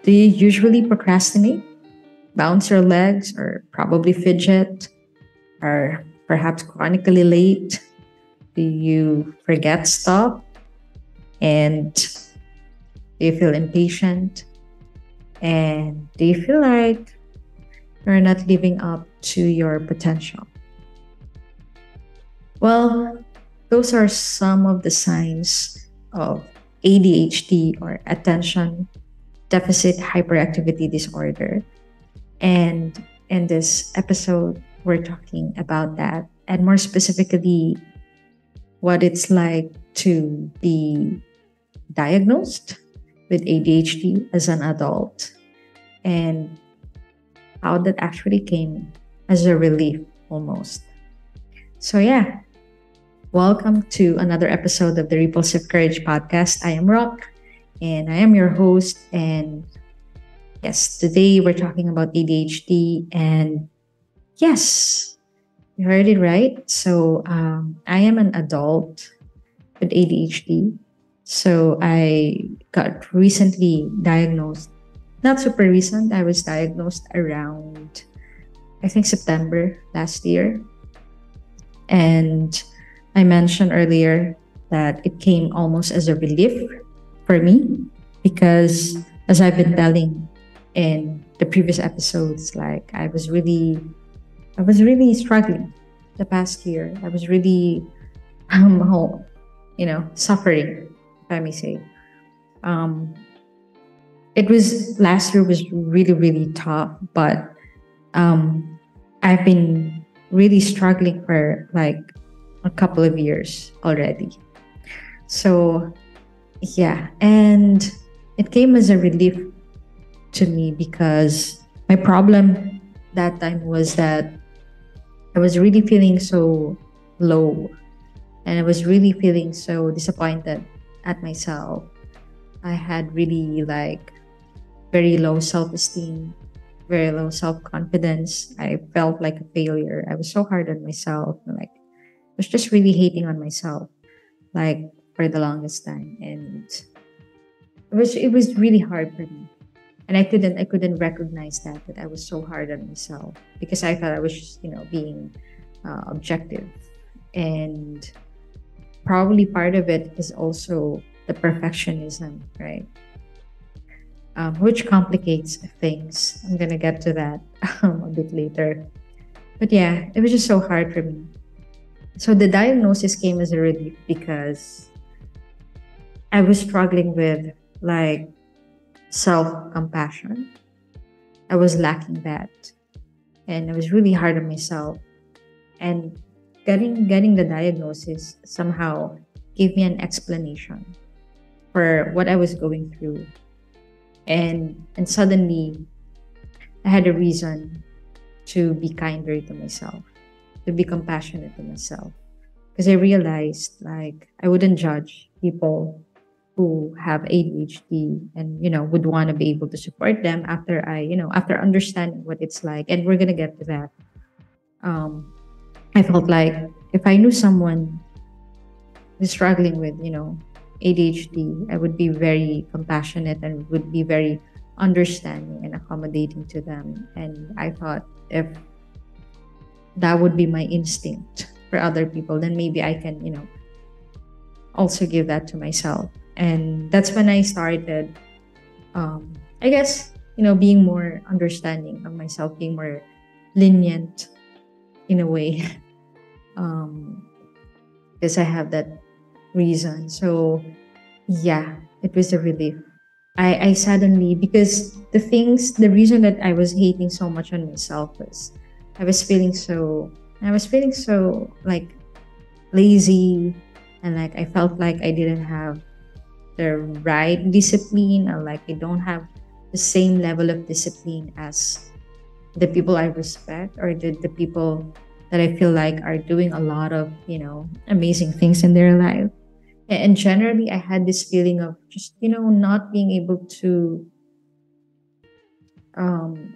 Do you usually procrastinate, bounce your legs, or probably fidget, or perhaps chronically late? Do you forget stuff? And do you feel impatient? And do you feel like you're not living up to your potential? Well, those are some of the signs of ADHD, or attention deficit hyperactivity disorder. And in this episode, we're talking about that, and more specifically, what it's like to be diagnosed with ADHD as an adult, and how that actually came as a relief almost. So, yeah, welcome to another episode of the Repulsive Courage podcast. I am Rock, and I am your host. And yes, today we're talking about ADHD. And yes, you heard it right. So, I am an adult with ADHD. So, I got recently diagnosed. Not super recent. I was diagnosed around, I think, September last year. And I mentioned earlier that it came almost as a relief for me because, as I've been telling in the previous episodes, like I was really struggling the past year. I was really, um, suffering, if I may say. Um, it was last year was really, really tough, but um, I've been really struggling for like a couple of years already. So, yeah, and it came as a relief to me because my problem that time was that I was really feeling so low, and I was really feeling so disappointed at myself. I had really like very low self esteem, very low self confidence. I felt like a failure. I was so hard on myself. Like, I was just really hating on myself, like for the longest time. And it was really hard for me. And I couldn't recognize that I was so hard on myself because I thought I was just, being objective. And probably part of it is also the perfectionism, right? Which complicates things. I'm gonna get to that a bit later. But yeah, it was just so hard for me. So the diagnosis came as a relief because I was struggling with like self compassion. I was lacking that, and I was really hard on myself. And getting the diagnosis somehow gave me an explanation for what I was going through, and suddenly I had a reason to be kinder to myself, to be compassionate to myself, because I realized like I wouldn't judge people who have ADHD, and would want to be able to support them after after understanding what it's like. And we're gonna get to that. um I felt like if I knew someone who's struggling with ADHD, I would be very compassionate and would be very understanding and accommodating to them. And I thought if that would be my instinct for other people, then maybe I can also give that to myself. And that's when I started, I guess, being more understanding of myself, being more lenient in a way, um, because I have that reason. So, yeah, it was a relief. I suddenly, because the reason that I was hating so much on myself was I was feeling so, I was feeling so like lazy, and like I felt like I didn't have the right discipline, or like I don't have the same level of discipline as the people I respect, or the people that I feel like are doing a lot of, amazing things in their life. And generally, I had this feeling of just, not being able to, um,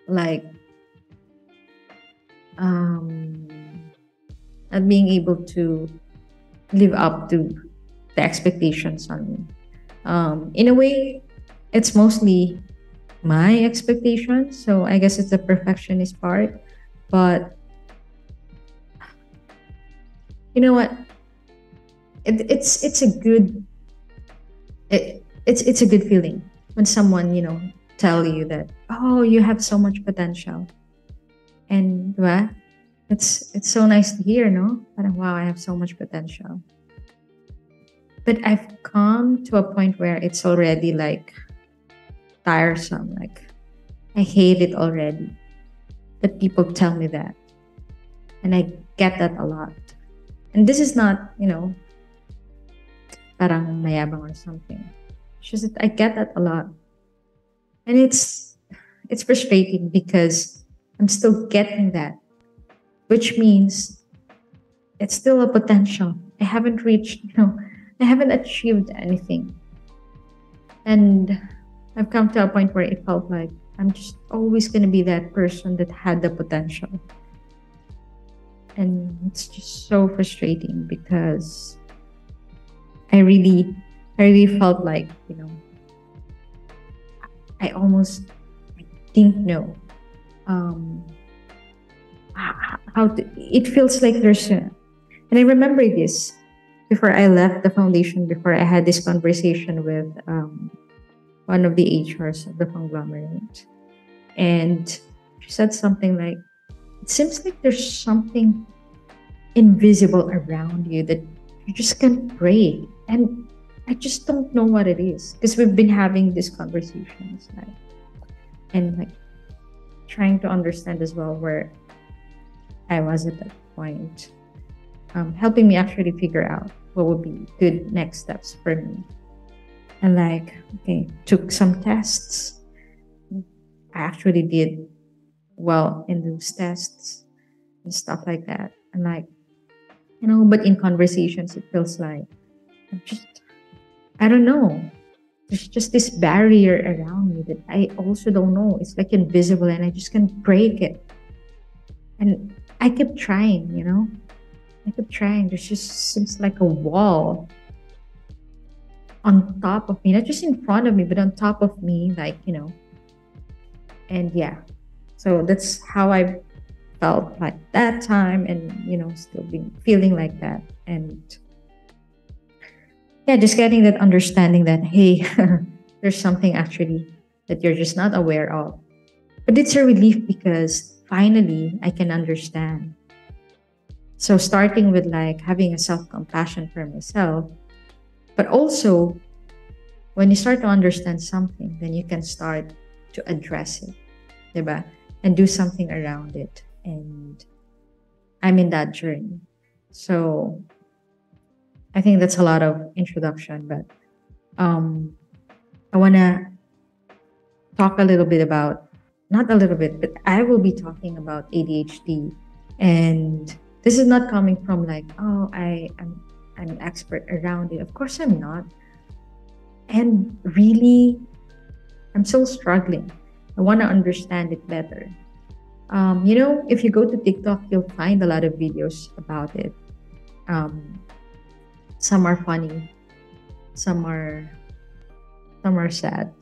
like, um, not being able to live up to the expectations on me. In a way, it's mostly my expectations. So I guess it's the perfectionist part. But you know what? It's a good it's a good feeling when someone tell you that, oh, you have so much potential. And what, it's so nice to hear, no? Parang, wow, I have so much potential. But I've come to a point where it's already like tiresome. Like I hate it already that people tell me that. And I get that a lot. And this is not, parang mayabang or something. It's just that I get that a lot. And it's frustrating because I'm still getting that, which means it's still a potential. I haven't reached, I haven't achieved anything. And I've come to a point where it felt like I'm just always going to be that person that had the potential. And it's just so frustrating because I really, I really felt like, I almost didn't know how to, it feels like there's a, and I remember this before I left the foundation, before I had this conversation with one of the HRs of the conglomerate. And she said something like, it seems like there's something invisible around you that you just can't break. And I just don't know what it is. Because we've been having these conversations, like, and like trying to understand as well where I was at that point, helping me actually figure out what would be good next steps for me. And like, okay, took some tests. I actually did well in those tests and stuff like that. And like, but in conversations, it feels like I'm just, I don't know. There's just this barrier around me that I also don't know. It's like invisible and I just can't break it. And I kept trying, I kept trying. There's just seems like a wall on top of me, not just in front of me, but on top of me, like, and yeah. So that's how I felt like that time, and still been feeling like that. And yeah, just getting that understanding that, hey, there's something actually that you're just not aware of. But it's a relief because finally I can understand. So starting with like having a self-compassion for myself, but also when you start to understand something, then you can start to address it, diba? And do something around it. And I'm in that journey. So I think that's a lot of introduction, but I want to talk a little bit about, not a little bit, but I will be talking about ADHD. And this is not coming from like, oh, I'm an expert around it. Of course I'm not. And really, I'm still struggling. I want to understand it better. If you go to TikTok, you'll find a lot of videos about it. Some are funny, some are sad.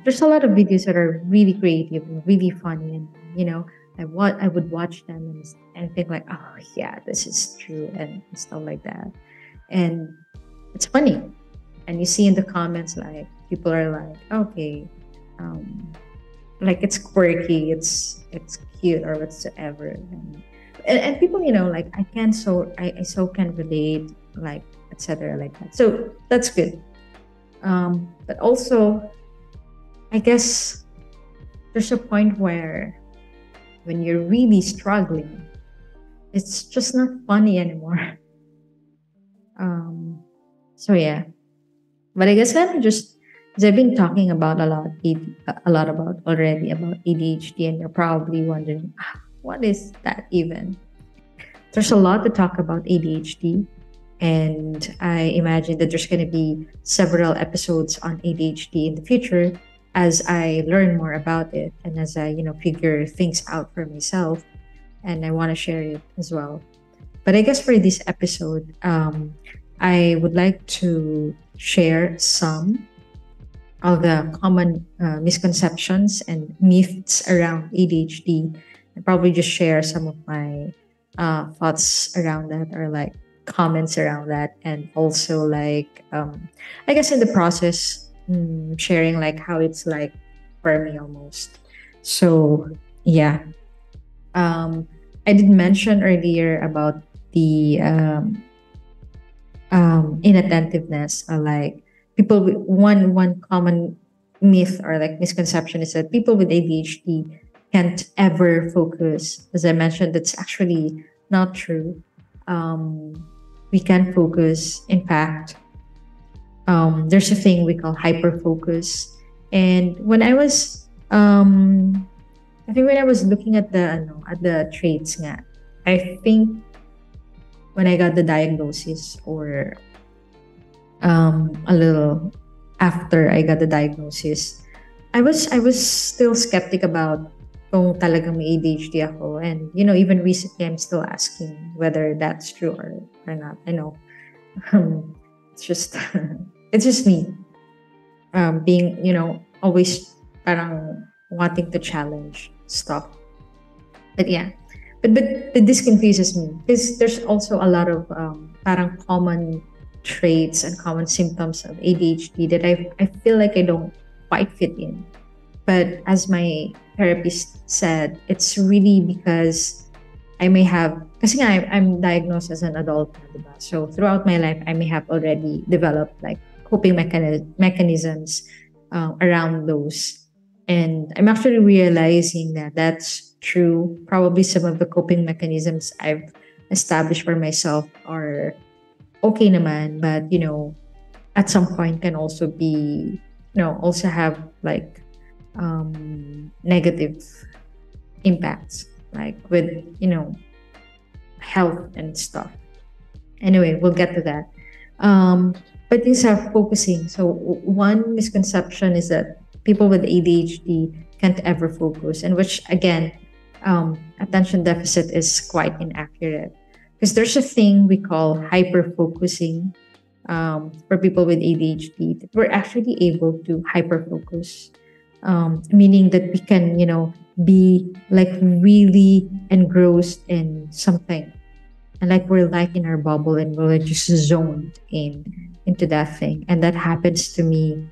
There's a lot of videos that are really creative and really funny, and I would watch them and think like, oh yeah, this is true and stuff like that, and it's funny. And you see in the comments like people are like, okay, like it's quirky, it's cute or whatsoever, and people like I so can relate, like etc. like that. So that's good. But also, I guess there's a point where when you're really struggling, it's just not funny anymore. So yeah, but I guess let me just, because I've been talking about a lot about already about ADHD, and you're probably wondering, what is that even? There's a lot to talk about ADHD, and I imagine that there's going to be several episodes on ADHD in the future as I learn more about it and as I, figure things out for myself, and I want to share it as well. But I guess for this episode, I would like to share some all the common misconceptions and myths around ADHD, and probably just share some of my thoughts around that, or like comments around that, and also like I guess in the process, sharing like how it's like for me almost. So yeah, um, I did mention earlier about the inattentiveness, or like people with one common myth or like misconception is that people with ADHD can't ever focus. As I mentioned, that's actually not true. um, we can focus. In fact, there's a thing we call hyper focus. And when I was I think when I was looking at the at the traits nga, I think when I got the diagnosis, or a little after I got the diagnosis, I was still skeptic about kung talagang may ADHD ako. And even recently I'm still asking whether that's true or not. I know it's just it's just me being always parang wanting to challenge stuff. But yeah, but this confuses me because there's also a lot of parang common traits and common symptoms of ADHD that I feel like I don't quite fit in. But as my therapist said, it's really because I may have, kasi nga I'm diagnosed as an adult, diba? So throughout my life, I may have already developed like coping mechanisms around those. And I'm actually realizing that that's true. Probably some of the coping mechanisms I've established for myself are okay naman, but at some point can also be, also have like negative impacts, like with, health and stuff. Anyway, we'll get to that. But things are focusing. So one misconception is that people with ADHD can't ever focus, and which again, attention deficit is quite inaccurate, because there's a thing we call hyper focusing for people with ADHD, that we're actually able to hyper focus, meaning that we can, be like really engrossed in something, and like we're like in our bubble, and we're like just zoned into that thing. And that happens to me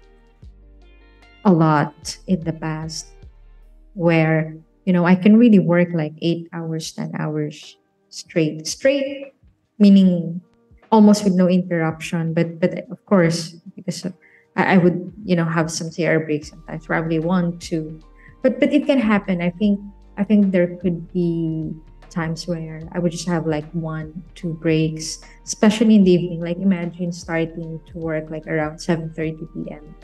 a lot in the past, where I can really work like 8 hours, 10 hours straight, meaning almost with no interruption. But of course, because I would have some CR breaks sometimes, probably one two, but it can happen. I think there could be times where I would just have like one two breaks, especially in the evening. Like imagine starting to work like around 7:30 p.m.,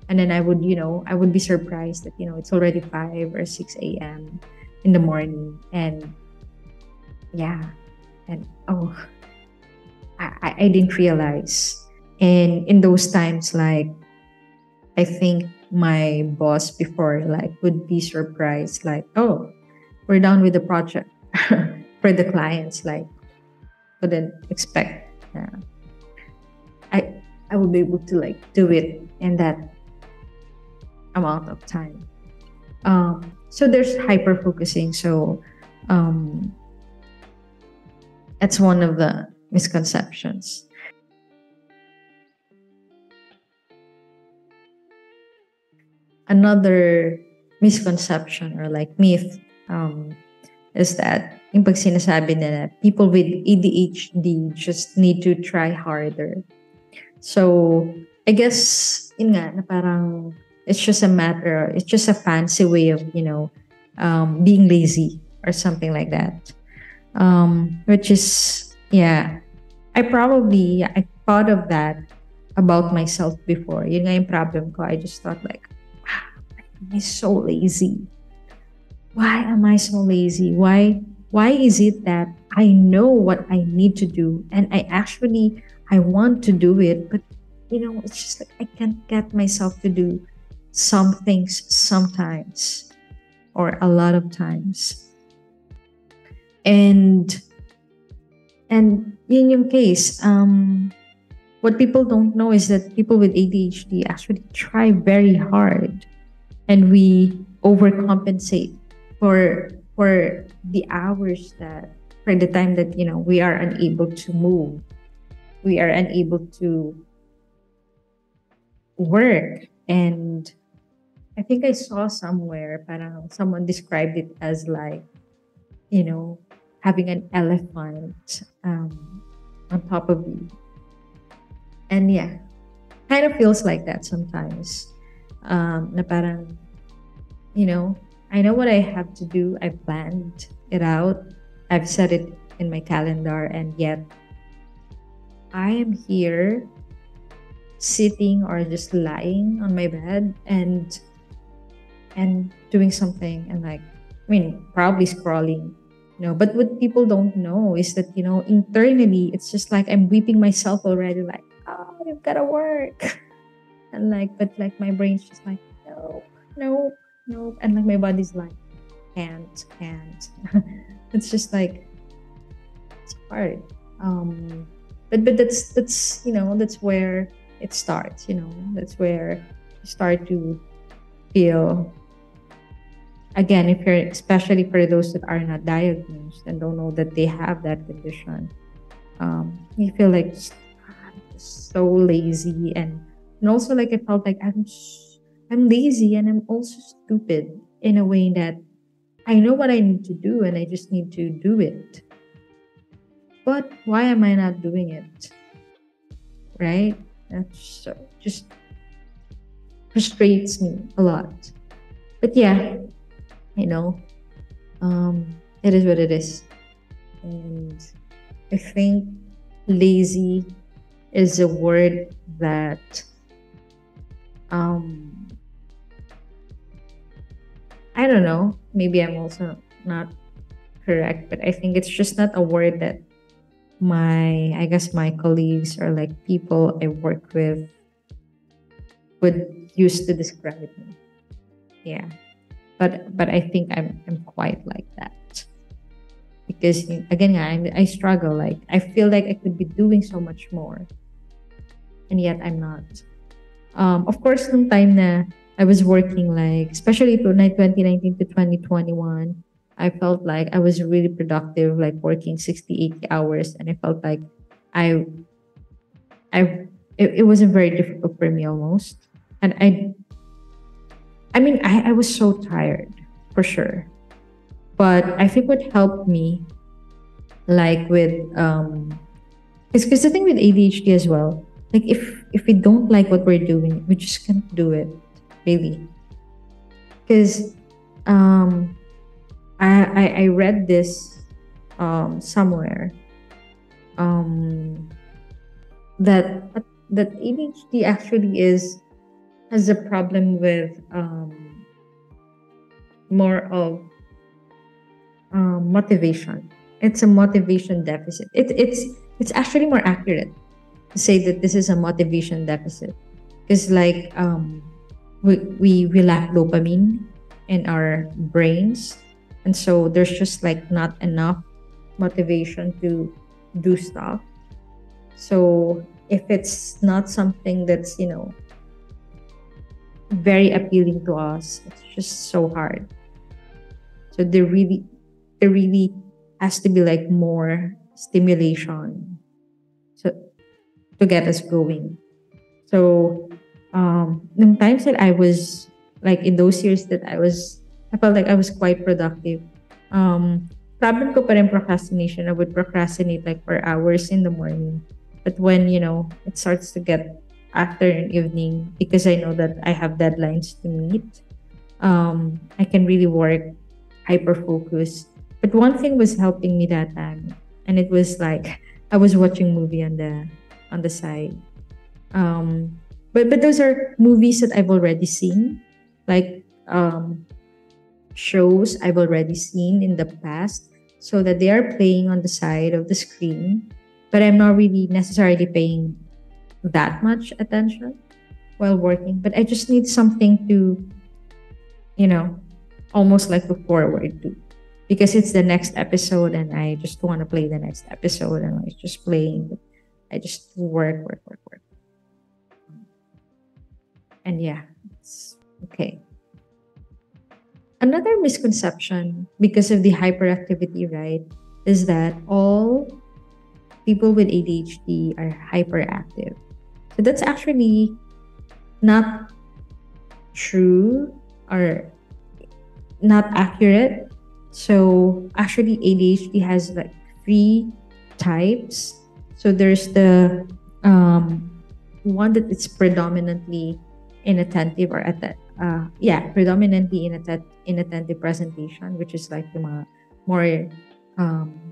and then I would be surprised that it's already 5 or 6 a.m. in the morning. And yeah, and oh, I didn't realize. And in those times, like I think my boss before like would be surprised, like, oh, we're done with the project for the clients. Like, wouldn't expect I I would be able to like do it in that amount of time. So there's hyper focusing. So um, that's one of the misconceptions. Another misconception or like myth is that yung pag sinasabi na people with ADHD just need to try harder. So I guess yun nga na parang it's just a fancy way of being lazy or something like that. Which is, yeah, I thought of that about myself before. Yun nga yung problem ko. I just thought like, am I so lazy? Why am I so lazy? Why is it that I know what I need to do, and I want to do it, but it's just like I can't get myself to do some things sometimes, or a lot of times. And yun yung case. What people don't know is that people with ADHD actually try very hard, and we overcompensate for the hours that for the time that we are unable to move, we are unable to work. And I think I saw somewhere, parang someone described it as like, you know, having an elephant on top of you. And yeah, kind of feels like that sometimes. Na parang, you know, I know what I have to do. I've planned it out. I've set it in my calendar, and yet I am here sitting or just lying on my bed and doing something, and like, I mean, probably scrolling. But what people don't know is that, internally it's just like I'm weeping myself already, like, oh, you've gotta work. And like, but like my brain's just like, no, no, no. And like my body's like, can't. It's just like, it's hard. But that's where it starts. That's where you start to feel, again, if you're, especially for those that are not diagnosed and don't know that they have that condition, you feel like I'm just so lazy, and also like I felt like I'm lazy, and I'm also stupid in a way that I know what I need to do and I just need to do it. But why am I not doing it? Right? That's so just frustrates me a lot. But yeah, you know, it is what it is. And I think lazy is a word that um I don't know, maybe I'm also not correct, but I think it's just not a word that I guess my colleagues or like people I work with would use to describe me. Yeah. But I think I'm quite like that. Because again, I struggle. Like I feel like I could be doing so much more, and yet I'm not. Of course, nung time na I was working, like especially to 2019 to 2021, I felt like I was really productive, like working 60, 80 hours, and I felt like I it wasn't very difficult for me almost, and I mean I was so tired for sure, but I think what helped me, like with because the thing with ADHD as well, like if we don't like what we're doing, we just can't do it, really. Because um I read this somewhere, um that that ADHD actually has a problem with more of motivation. It's a motivation deficit. It's actually more accurate to say that this is a motivation deficit, because like we lack dopamine in our brains, and so there's just like not enough motivation to do stuff. So if it's not something that's very appealing to us, it's just so hard. So there really has to be like more stimulation, so to get us going. So the times that I was like in those years that I felt like I was quite productive. Problem ko pa rin procrastination. I would procrastinate like for hours in the morning. But when, it starts to get after an evening, because I know that I have deadlines to meet, I can really work hyper focus. But one thing was helping me that time, and it was like I was watching movie on the side. But those are movies that I've already seen, like shows I've already seen in the past, so that they are playing on the side of the screen, but I'm not really necessarily paying that much attention while working. But I just need something to, you know, almost like look forward to, because it's the next episode and I just want to play the next episode, and it's just playing. I just work, work, work, work. And yeah, it's okay. Another misconception because of the hyperactivity, right, is that all people with ADHD are hyperactive. So that's actually not true or not accurate. So actually, ADHD has like three types. So there's the one that it's predominantly inattentive or predominantly inattentive presentation, which is like the mga more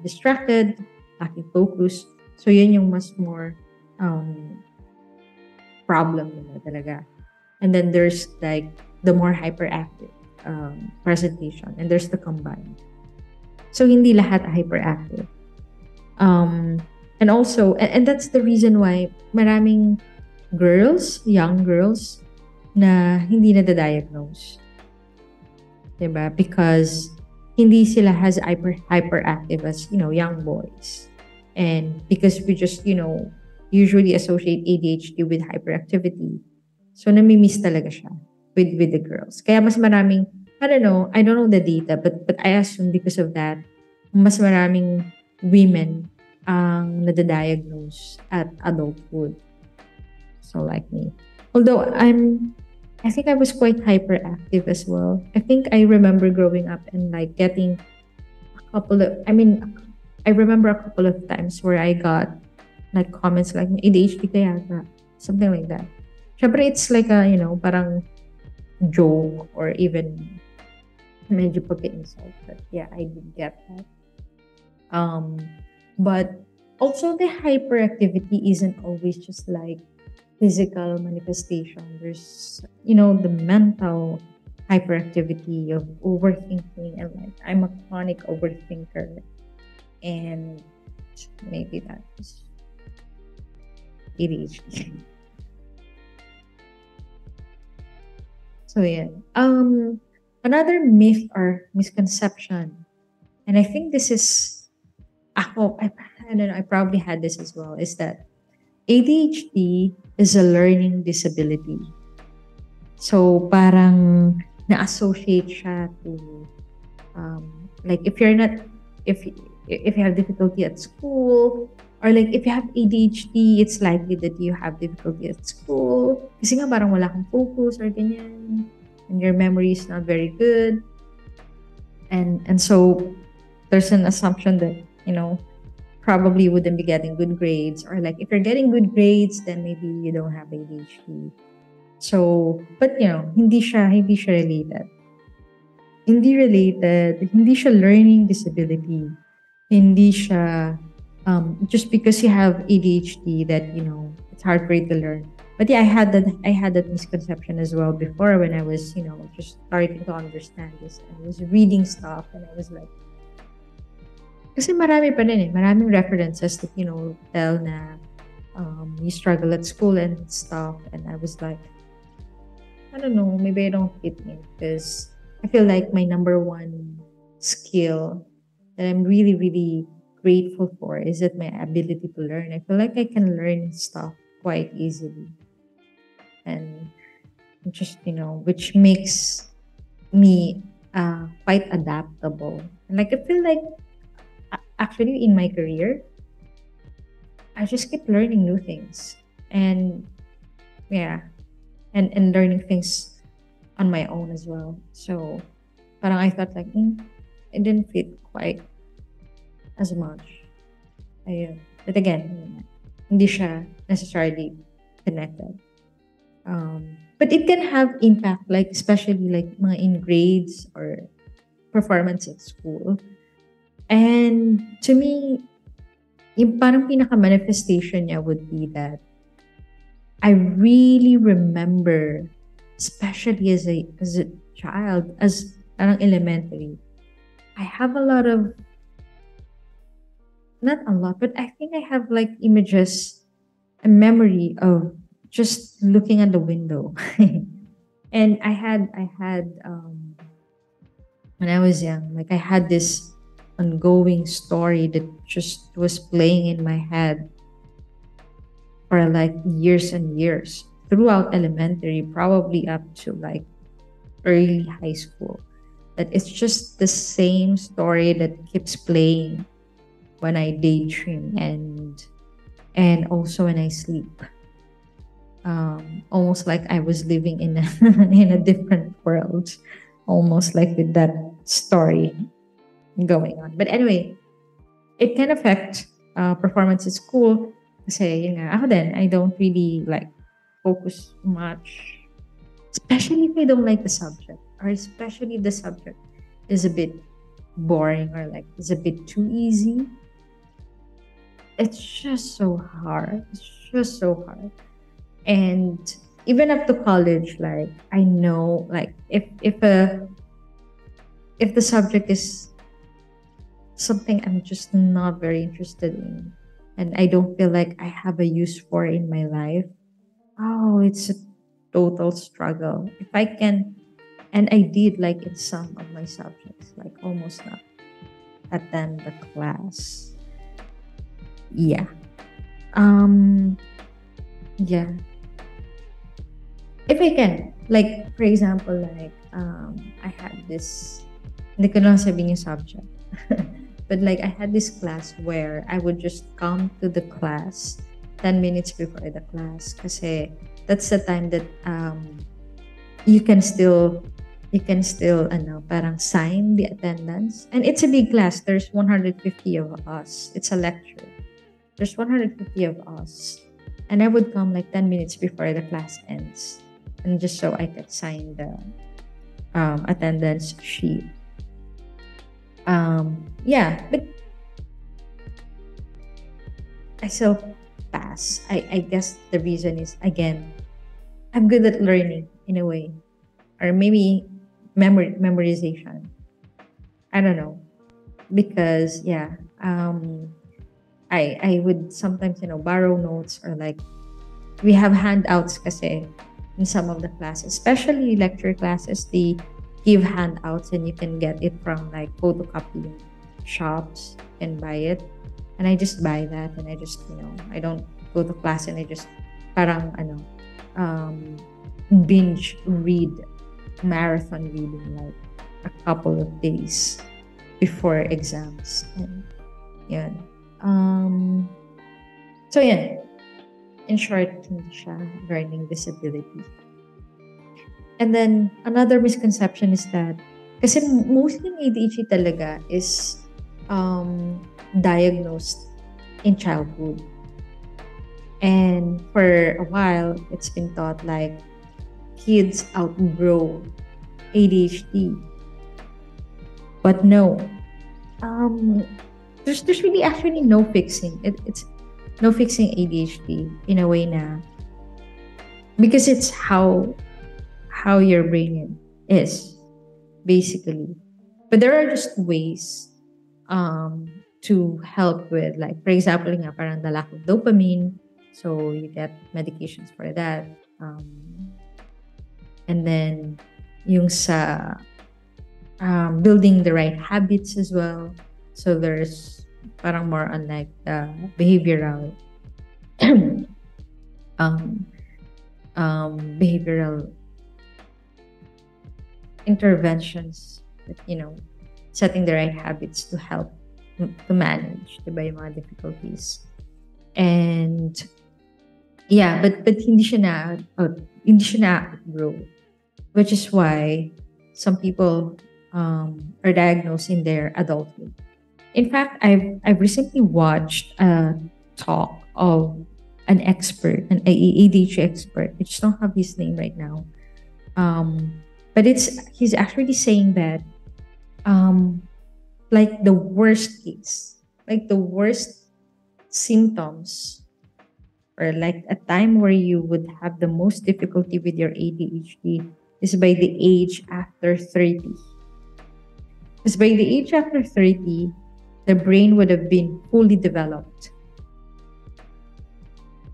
distracted, lacking focus. So yun yung mas more um, problem nila talaga. And then there's like the more hyperactive presentation, and there's the combined. So hindi lahat hyperactive. Um, and also, and that's the reason why maraming girls, young girls, na hindi na-diagnose. Diba? Because hindi sila as hyperactive as, young boys. And because we just, usually associate ADHD with hyperactivity. So, nami-miss talaga siya with the girls. Kaya mas maraming, I don't know the data, but I assume because of that, mas maraming women ang nadadiagnose at adulthood. So, like me. Although I think I was quite hyperactive as well. I think I remember growing up and like getting I remember a couple of times where I got like comments like, ADHD ka yata. Something like that. Syempre, it's like a, parang joke or even medyo pagka-insult. But yeah, I did get that. But also the hyperactivity isn't always just like physical manifestation. There's, the mental hyperactivity of overthinking, and like I'm a chronic overthinker, and maybe that's ADHD. So yeah. Another myth or misconception, and I think this is I don't know, I probably had this as well, is that ADHD is a learning disability. So parang na-associate siya to like if you're not if you have difficulty at school, or like if you have ADHD, it's likely that you have difficulty at school kasi nga parang wala kang focus or ganyan, and your memory is not very good, and so there's an assumption that probably wouldn't be getting good grades, or like if you're getting good grades, then maybe you don't have ADHD. So, but hindi siya related. Hindi siya learning disability. Hindi siya just because you have ADHD that it's hard for you to learn. But yeah, I had that misconception as well before, when I was just starting to understand this. I was reading stuff and I was like, kasi marami pa rin maraming references that tell na you struggle at school and stuff, and I was like, I don't know, maybe I don't fit in, because I feel like my number one skill that I'm really, really grateful for is that my ability to learn. I feel like I can learn stuff quite easily. And just, which makes me quite adaptable. And like, I feel like actually in my career, I just keep learning new things. And yeah, and learning things on my own as well. So parang I thought like, it didn't fit quite as much. Ayun. But again, hindi siya necessarily connected. But it can have impact, like especially like mga in grades or performance at school. And to me, yung parang pinaka-manifestation niya would be that I really remember, especially as a child, as parang elementary, I have a lot of, not a lot, but I think I have like images, a memory of just looking at the window. And I had when I was young, like I had this ongoing story that just was playing in my head. for like years and years throughout elementary, probably up to like early high school. That it's just the same story that keeps playing when I daydream and also when I sleep. Almost like I was living in a in a different world, almost like with that story going on. But anyway, it can affect performance at school. Kasi yun nga, ako din, I don't really like focus much, especially if I don't like the subject, or especially if the subject is a bit boring or like is a bit too easy. It's just so hard. It's just so hard. And even up to college, like I know, like if the subject is something I'm just not very interested in, and I don't feel like I have a use for in my life, oh, it's a total struggle. If I can, and I did like in some of my subjects, like almost not attend the class. Yeah. Um. Yeah. If I can, like for example, like I had this. Hindi ko lang sabihin yung subject. But like I had this class where I would just come to the class 10 minutes before the class kasi that's the time that you can still ano parang sign the attendance, and it's a big class. There's 150 of us. It's a lecture. There's 150 of us, and I would come like 10 minutes before the class ends, and just so I could sign the attendance sheet. Yeah, but I still pass. I guess the reason is again, I'm good at learning in a way, or maybe memorization. I don't know, because yeah, I would sometimes borrow notes, or like we have handouts kasi in some of the classes, especially lecture classes. They give handouts and you can get it from like photocopying shops. You can buy it, and I just buy that, and I just I don't go to class, and I just parang um, binge read, marathon reading like a couple of days before exams. And yun. So yeah, in short, hindi siya learning disability. And then another misconception is that kasi mostly ADHD talaga is diagnosed in childhood. And for a while, it's been thought like kids outgrow ADHD. But no, there's really actually no fixing. It's no fixing ADHD in a way na, because it's how your brain is basically. But there are just ways to help with, like for example nga parang the lack of dopamine, so you get medications for that. And then yung sa building the right habits as well. So there's parang more on like the behavioral behavioral interventions that setting the right habits to help to manage yung mga difficulties. And yeah, but hindi siya na outgrow, which is why some people are diagnosed in their adulthood. In fact, I've recently watched a talk of an expert, an ADHD expert. I just don't have his name right now. But he's actually saying that like the worst case, like the worst symptoms, or like a time where you would have the most difficulty with your ADHD is by the age after 30. Because by the age after 30, the brain would have been fully developed.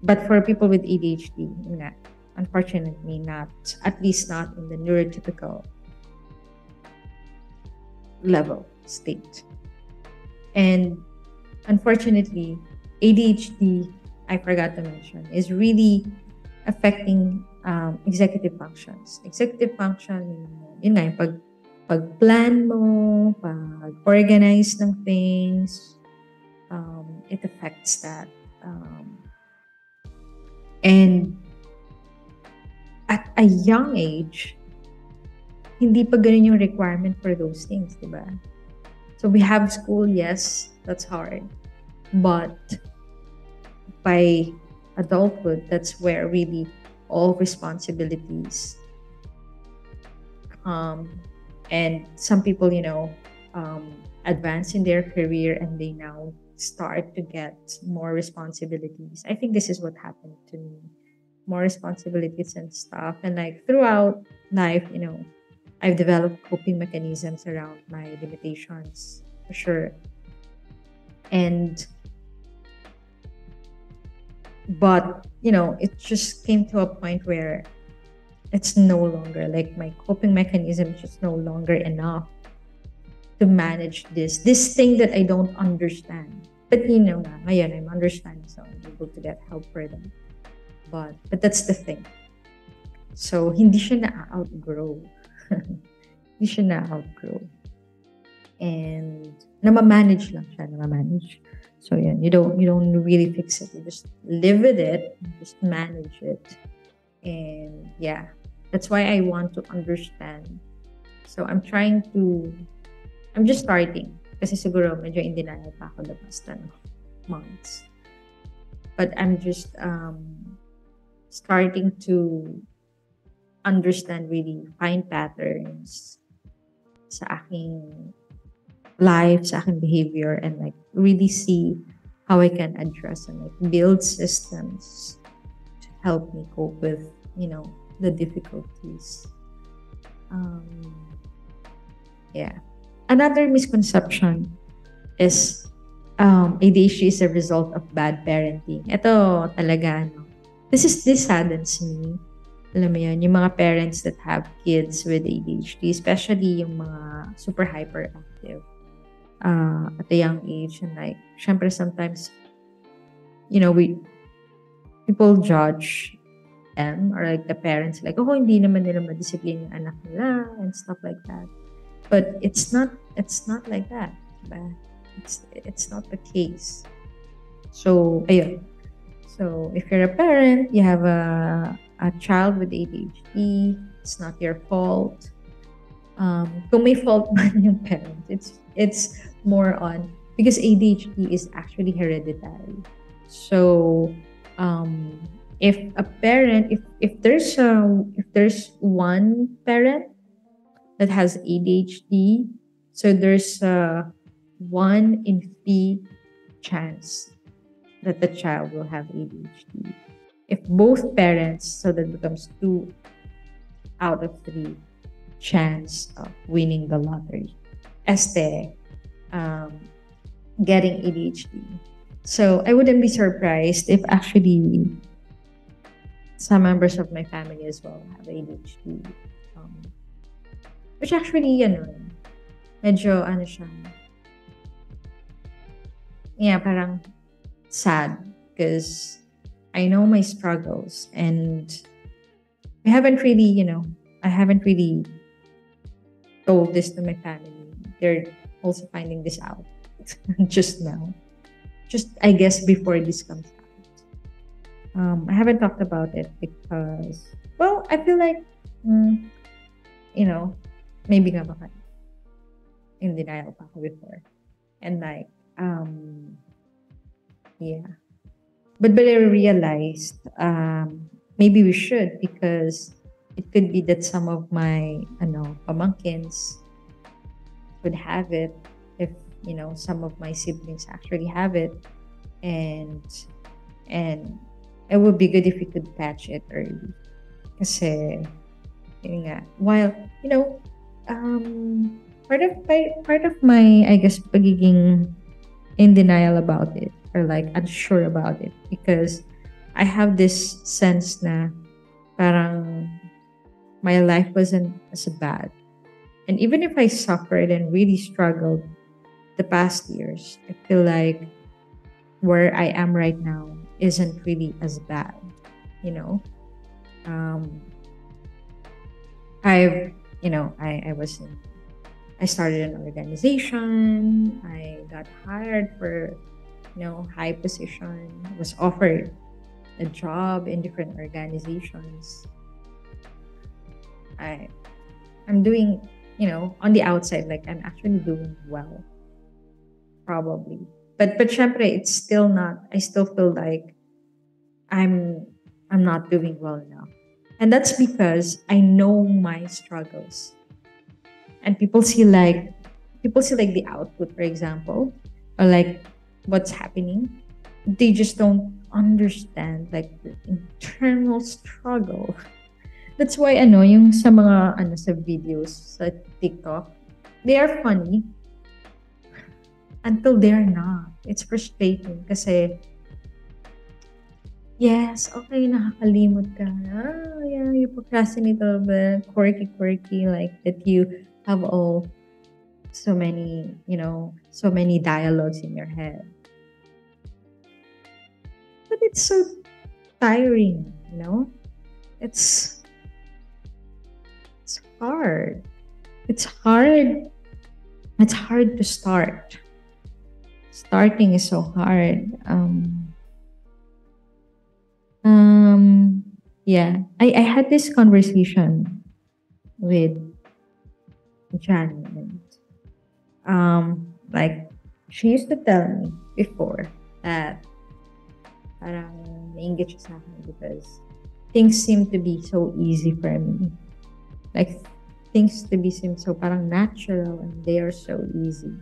But for people with ADHD, unfortunately not, at least not in the neurotypical level state. And unfortunately, ADHD, I forgot to mention, is really affecting executive functions. Executive function, yun nga, yung pag-plan mo, pag-organize ng things, it affects that. And at a young age, hindi pa ganun yung requirement for those things, di ba? So we have school, yes, that's hard. But by adulthood, that's where really all responsibilities and some people, advance in their career and they now start to get more responsibilities. I think this is what happened to me. More responsibilities and stuff. And like throughout life, I've developed coping mechanisms around my limitations, for sure. But it just came to a point where it's no longer like my coping mechanism is just no longer enough to manage this thing that I don't understand. But ngayon I'm understanding, so I'm able to get help for them. But that's the thing. So hindi siya na-outgrow. Hindi siya na-outgrow. And namamanage lang siya, namamanage. So yeah, you don't really fix it. You just live with it, just manage it. And yeah, that's why I want to understand. So I'm just starting. Kasi siguro medyo in denial pa ako the past months. But I'm just starting to understand, really find patterns sa aking life, sa aking behavior, and like really see how I can address and like build systems to help me cope with, the difficulties. Yeah. Another misconception is ADHD is a result of bad parenting. Ito talaga, This saddens me. Alam mo yun, yung mga parents that have kids with ADHD, especially yung mga super hyperactive at a young age. And like, syempre sometimes, people judge them or like the parents like, oh, hindi naman nila madiscipline yung anak nila and stuff like that. But it's not like that. Diba? It's not the case. So, ayun. So, if you're a parent, you have a child with ADHD, it's not your fault. Kung may fault man yung parents, it's more on, because ADHD is actually hereditary. So, if a parent, if there's one parent that has ADHD, so there's a 1 in 3 chance that the child will have ADHD. If both parents, so that becomes 2 out of 3 chance of winning the lottery. Getting ADHD. So I wouldn't be surprised if actually some members of my family as well have ADHD. Which actually, medyo siya. Yeah, parang sad because I know my struggles and I haven't really told this to my family. They're also finding this out just now. Just, I guess, before this comes out. I haven't talked about it because, well, I feel like, maybe nga baka in denial pa ako before. And like, yeah. But I realized maybe we should, because it could be that some of my pamangkins would have it if some of my siblings actually have it, and it would be good if we could catch it early. Kasi yun nga, while part of my, I guess, pagiging in denial about it, or like unsure about it, because I have this sense na parang my life wasn't as bad. And even if I suffered and really struggled the past years, I feel like where I am right now isn't really as bad, you know. Um, I've, I started an organization. I got hired for, high position. Was offered a job in different organizations. I, I'm doing, on the outside, like I'm actually doing well, probably. But syempre, it's still not. I still feel like I'm, I'm not doing well enough, and that's because I know my struggles, and people see like the output, for example, or like what's happening. They just don't understand like the internal struggle. That's why yung sa mga sa videos sa TikTok, they are funny until they're not. It's frustrating kasi yes, okay, nakakalimot ka. Yeah, you procrastinate a little bit, quirky, like that you have all so many, so many dialogues in your head. But it's so tiring, It's it's hard. It's hard. It's hard to start. Starting is so hard. Um yeah. I had this conversation with Johnny, and like she used to tell me before that parang nainggit siya sa akin because things seem to be so easy for me. Like things to be seem so parang natural and they are so easy.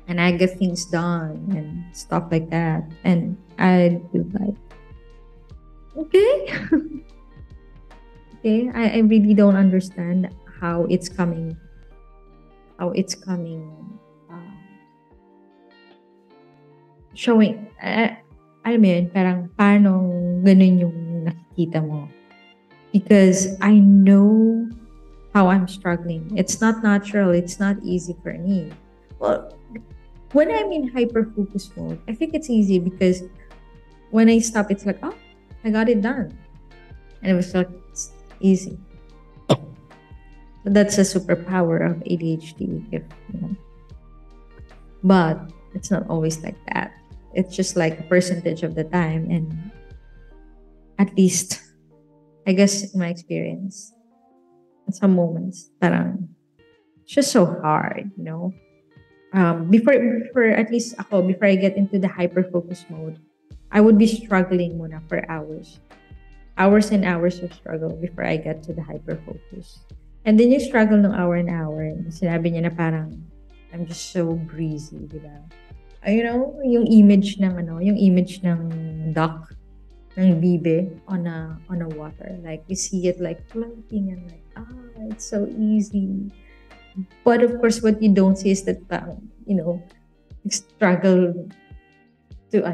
And I get things done and stuff like that. And I'd be like, okay. Okay. I really don't understand how it's coming, how it's coming, uh, showing, alam mo yun, parang paano ganun yung nakikita mo. Because I know how I'm struggling. It's not natural. It's not easy for me. Well, when I'm in hyper focus mode, I think it's easy because when I stop, it's like, oh, I got it done. And it was like, it's easy. But that's a superpower of ADHD, if you know. But it's not always like that. It's just like a percentage of the time. And at least, I guess in my experience, in some moments, parang, it's just so hard, before at least ako, before I get into the hyper focus mode, I would be struggling muna for hours and hours of struggle before I get to the hyper focus. And then yung struggle ng hour and hour, sinabi niya na parang I'm just so breezy, di ba? Yung image ng yung image ng duck, ng bibe on a water, like you see it like floating and like it's so easy. But of course, what you don't see is that struggle to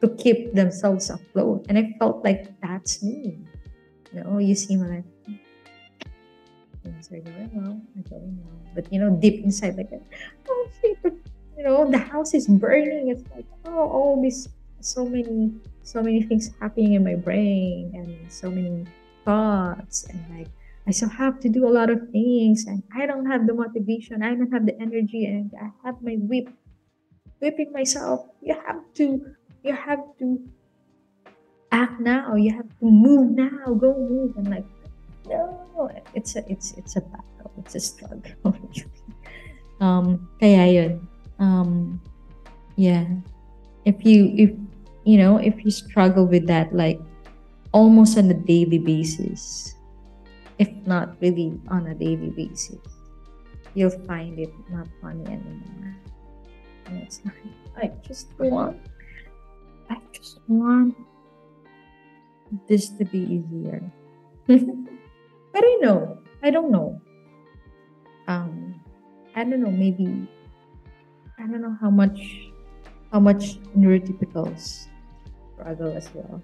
to keep themselves afloat. And I felt like that's me. You see my life. Things are going well, I'm going well. But deep inside, like, oh shit, but, the house is burning. It's like, oh, all these so many things happening in my brain, and so many thoughts, and like I still have to do a lot of things, and I don't have the motivation, I don't have the energy, and I have my whipping myself. You have to act now. You have to move now. Go move. And like, no, it's a battle. It's a struggle. Kaya yun. Yeah. If you struggle with that, like almost on a daily basis, if not really on a daily basis, you'll find it not funny anymore. And it's like, I just want this to be easier. But I don't know. I don't know, maybe, I don't know how much neurotypicals struggle as well.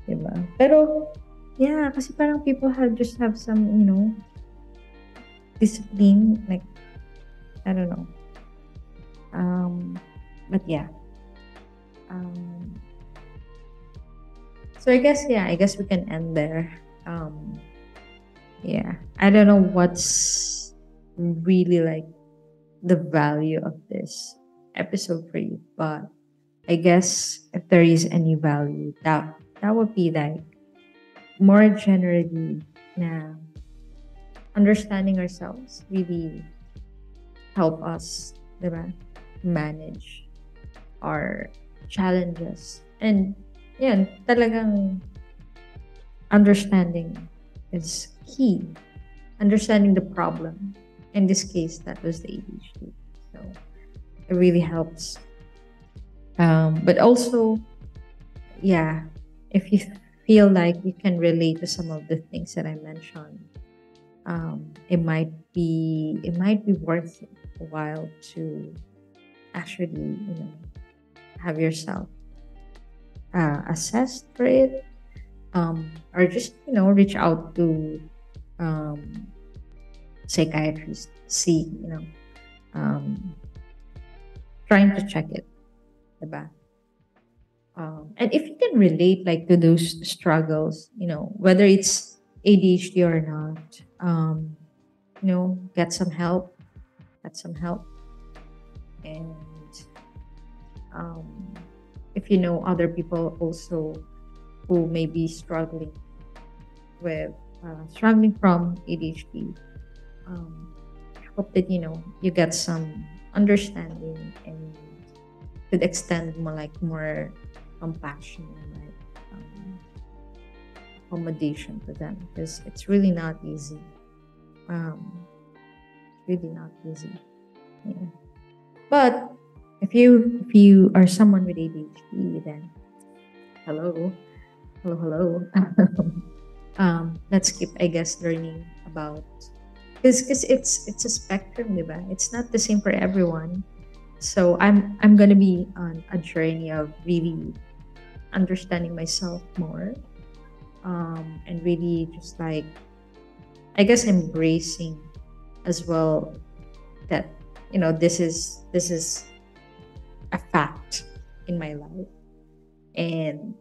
Diba? Pero, yeah, kasi parang people have some, discipline, like, I don't know. But yeah. So I guess, yeah, I guess we can end there. Um, yeah, I don't know what's really like the value of this episode for you, but I guess if there is any value, that would be like more generally na understanding ourselves really help us, diba, manage our challenges. And yan, talagang understanding is key. Understanding the problem. In this case, that was the ADHD. So it really helps. But also, yeah, if you feel like you can relate to some of the things that I mentioned, it might be worth it a while to actually, have yourself assessed for it, or just reach out to um, psychiatrists, see, um, trying to check it, diba? And if you can relate like to those struggles, whether it's ADHD or not, get some help, and um, if you know other people also who may be with struggling from ADHD, um, hope that you get some understanding and could extend more compassion and like accommodation to them, because it's really not easy. Um, really not easy. Yeah. But if you are someone with ADHD, then hello, hello. Let's keep, I guess, learning about, because it's a spectrum, diba? It's not the same for everyone. So I'm gonna be on a journey of really understanding myself more, and really just like, I guess, embracing as well that this is a fact in my life, and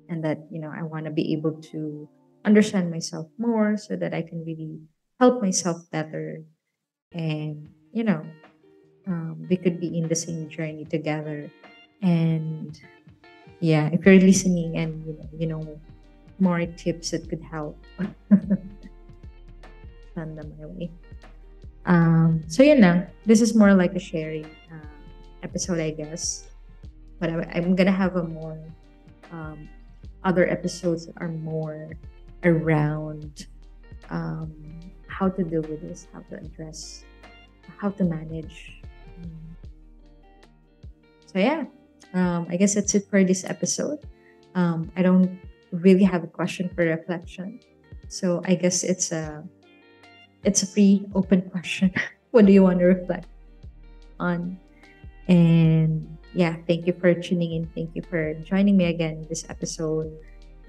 that I want to be able to understand myself more so that I can really help myself better, and we could be in the same journey together. And yeah, if you're listening and more tips that could help, send them my way. So yun lang. This is more like a sharing episode, I guess. But I'm gonna have a more um, other episodes that are more around um, how to deal with this, how to address, how to manage. So yeah, I guess that's it for this episode. I don't really have a question for reflection, so I guess it's a free open question. What do you want to reflect on? And yeah, thank you for tuning in. Thank you for joining me again in this episode.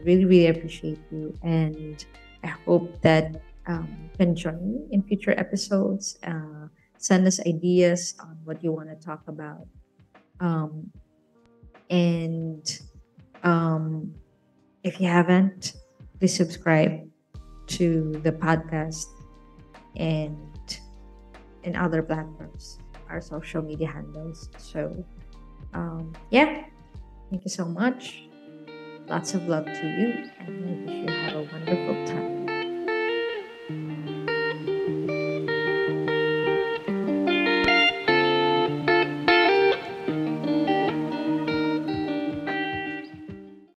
Really, really appreciate you. And I hope that you can join me in future episodes. Send us ideas on what you want to talk about. Um, and um, if you haven't, please subscribe to the podcast and in other platforms, our social media handles. So, yeah, thank you so much. Lots of love to you, and I wish you have a wonderful time.